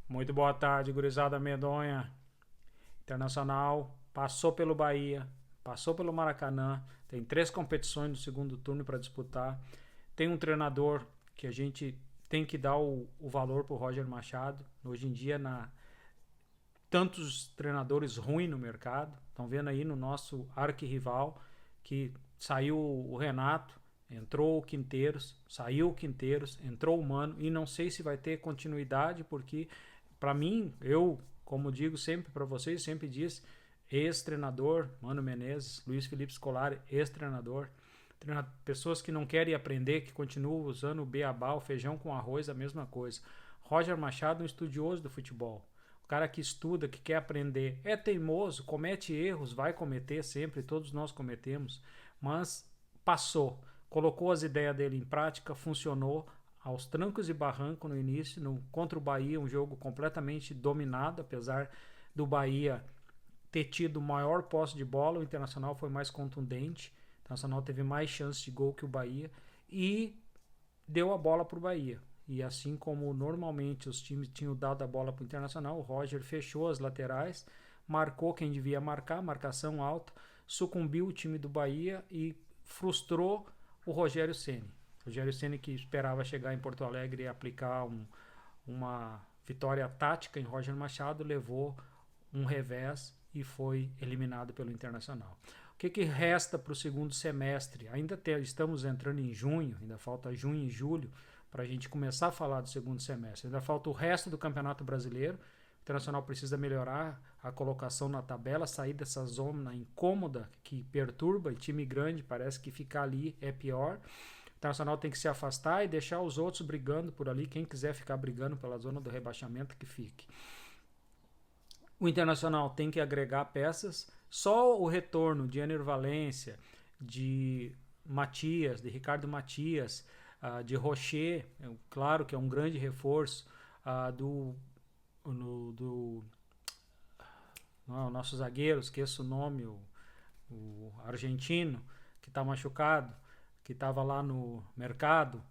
Muito boa tarde, gurizada medonha. Internacional passou pelo Bahia, passou pelo Maracanã, tem 3 competições no segundo turno para disputar. Tem um treinador que a gente tem que dar o valor para o Roger Machado. Hoje em dia, tantos treinadores ruins no mercado. Estão vendo aí no nosso arquirrival que saiu o Renato, entrou o Quinteiros, saiu o Quinteiros, entrou o Mano e não sei se vai ter continuidade porque para mim, eu, como digo sempre para vocês, sempre disse, ex-treinador, Mano Menezes, Luiz Felipe Scolari, ex-treinador, pessoas que não querem aprender, que continuam usando o beabá, o feijão com arroz, a mesma coisa. Roger Machado, um estudioso do futebol. O cara que estuda, que quer aprender, é teimoso, comete erros, vai cometer sempre, todos nós cometemos, mas passou, colocou as ideias dele em prática, funcionou aos trancos e barrancos no início, contra o Bahia, um jogo completamente dominado, apesar do Bahia ter tido maior posse de bola, o Internacional foi mais contundente, o Internacional teve mais chances de gol que o Bahia e deu a bola para o Bahia. E assim como normalmente os times tinham dado a bola para o Internacional, o Roger fechou as laterais, marcou quem devia marcar, marcação alta, sucumbiu o time do Bahia e frustrou o Rogério Ceni. Rogério Ceni, que esperava chegar em Porto Alegre e aplicar uma vitória tática em Roger Machado, levou um revés e foi eliminado pelo Internacional. O que resta para o segundo semestre? Estamos entrando em junho, ainda falta junho e julho para a gente começar a falar do segundo semestre. Ainda falta o resto do Campeonato Brasileiro. O Internacional precisa melhorar a colocação na tabela, sair dessa zona incômoda que perturba, e time grande parece que ficar ali é pior. O Internacional tem que se afastar e deixar os outros brigando por ali. Quem quiser ficar brigando pela zona do rebaixamento, que fique. O Internacional tem que agregar peças. Só o retorno de Ener Valência, de Matias, de Ricardo Matias, de Rocher, claro que é um grande reforço, do não, o nosso zagueiro, esqueço o nome, o argentino, que está machucado, que estava lá no mercado,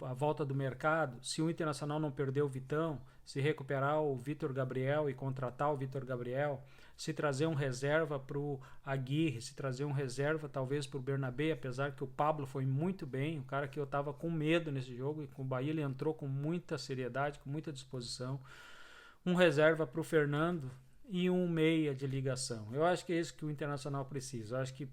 a volta do mercado, se o Internacional não perder o Vitão, se recuperar o Vitor Gabriel e contratar o Vitor Gabriel, se trazer um reserva para o Aguirre, se trazer um reserva talvez para o Bernabé, apesar que o Pablo foi muito bem, o cara que eu estava com medo nesse jogo, e com o Bahia ele entrou com muita seriedade, com muita disposição, um reserva para o Fernando e um meia de ligação. Eu acho que é isso que o Internacional precisa. Eu acho que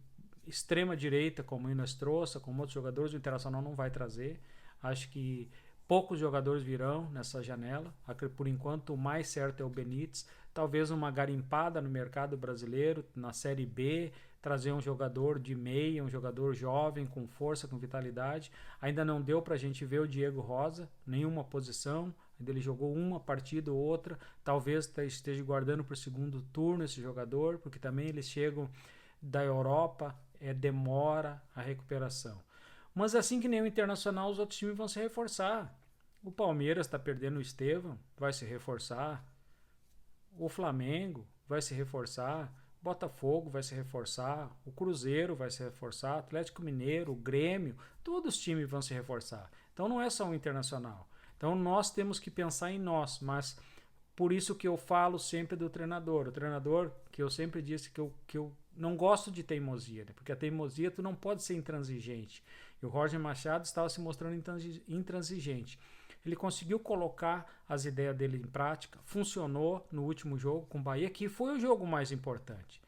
extrema direita, como o Inas trouxe, como outros jogadores, o Internacional não vai trazer. Acho que poucos jogadores virão nessa janela. Por enquanto, o mais certo é o Benítez. Talvez uma garimpada no mercado brasileiro, na Série B, trazer um jogador de meia, um jogador jovem, com força, com vitalidade. Ainda não deu para a gente ver o Diego Rosa, nenhuma posição. Ainda ele jogou uma partida ou outra. Talvez esteja guardando para o segundo turno esse jogador, porque também eles chegam da Europa, demora a recuperação. Mas assim que nem o Internacional, os outros times vão se reforçar. O Palmeiras está perdendo o Estevão, vai se reforçar. O Flamengo vai se reforçar. Botafogo vai se reforçar. O Cruzeiro vai se reforçar. Atlético Mineiro, o Grêmio, todos os times vão se reforçar. Então não é só o Internacional. Então nós temos que pensar em nós, mas por isso que eu falo sempre do treinador. O treinador, que eu sempre disse que eu não gosto de teimosia, né? Porque a teimosia tu não pode ser intransigente. E o Roger Machado estava se mostrando intransigente. Ele conseguiu colocar as ideias dele em prática, funcionou no último jogo com o Bahia, que foi o jogo mais importante.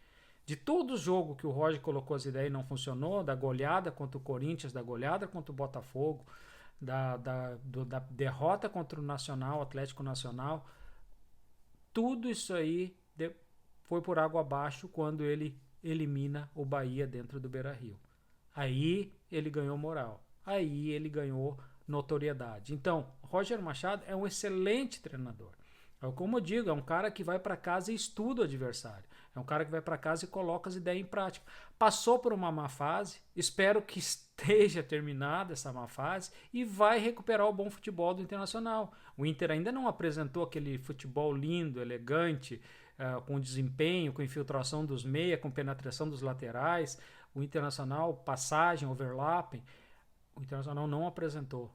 De todo o jogo que o Roger colocou as ideias e não funcionou, da goleada contra o Corinthians, da goleada contra o Botafogo, da derrota contra o Nacional, Atlético Nacional, tudo isso aí foi por água abaixo quando ele elimina o Bahia dentro do Beira-Rio. Aí ele ganhou moral. Aí ele ganhou notoriedade. Então, Roger Machado é um excelente treinador. Como eu digo, é um cara que vai para casa e estuda o adversário. É um cara que vai para casa e coloca as ideias em prática. Passou por uma má fase, espero que esteja terminada essa má fase e vai recuperar o bom futebol do Internacional. O Inter ainda não apresentou aquele futebol lindo, elegante, com desempenho, com infiltração dos meias, com penetração dos laterais. O Internacional, passagem, overlapping, o Internacional não apresentou.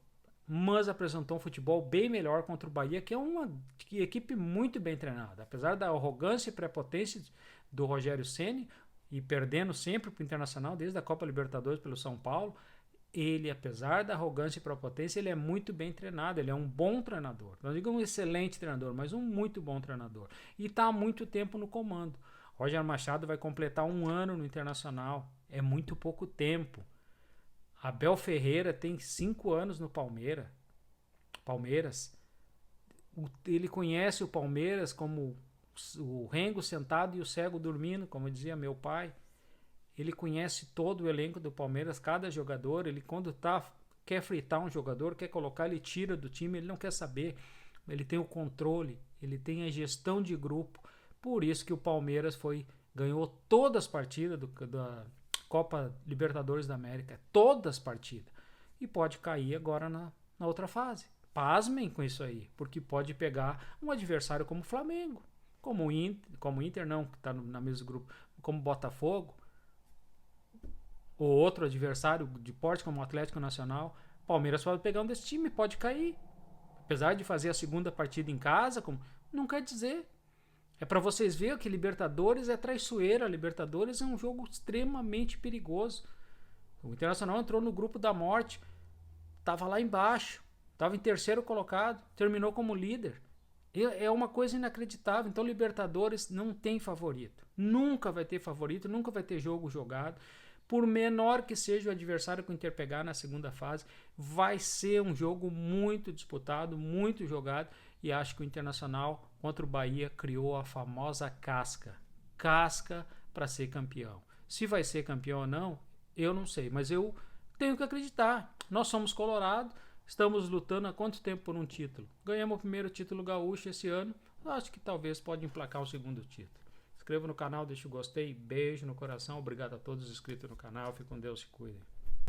mas apresentou um futebol bem melhor contra o Bahia, que é uma equipe muito bem treinada. Apesar da arrogância e prepotência do Rogério Ceni, e perdendo sempre para o Internacional, desde a Copa Libertadores pelo São Paulo, ele, apesar da arrogância e prepotência, ele é muito bem treinado, ele é um bom treinador. Não digo um excelente treinador, mas um muito bom treinador. E está há muito tempo no comando. Roger Machado vai completar 1 ano no Internacional. É muito pouco tempo. Abel Ferreira tem 5 anos no Palmeiras. Ele conhece o Palmeiras como o rengo sentado e o cego dormindo, como dizia meu pai. Ele conhece todo o elenco do Palmeiras, cada jogador. Ele, quando quer fritar um jogador, quer colocar, ele tira do time, ele não quer saber. Ele tem o controle, ele tem a gestão de grupo. Por isso que o Palmeiras ganhou todas as partidas da Copa Libertadores da América, todas as partidas. E pode cair agora na outra fase. Pasmem com isso aí, porque pode pegar um adversário como o Flamengo, como o Inter não, que está no mesmo grupo, como o Botafogo, ou outro adversário de porte como o Atlético Nacional. Palmeiras pode pegar um desse time, pode cair. Apesar de fazer a segunda partida em casa, não quer dizer. É para vocês verem que Libertadores é traiçoeira. Libertadores é um jogo extremamente perigoso. O Internacional entrou no grupo da morte, estava lá embaixo, estava em terceiro colocado, terminou como líder. É uma coisa inacreditável. Então Libertadores não tem favorito. Nunca vai ter favorito, nunca vai ter jogo jogado. Por menor que seja o adversário que o Inter pegar na segunda fase, vai ser um jogo muito disputado, muito jogado. E acho que o Internacional contra o Bahia criou a famosa casca para ser campeão. Se vai ser campeão ou não, eu não sei, mas eu tenho que acreditar. Nós somos Colorado, estamos lutando há quanto tempo por um título? Ganhamos o primeiro título gaúcho esse ano, acho que talvez pode emplacar o segundo título. Inscreva no canal, deixa o gostei, beijo no coração, obrigado a todos os inscritos no canal, fique com Deus, se cuidem.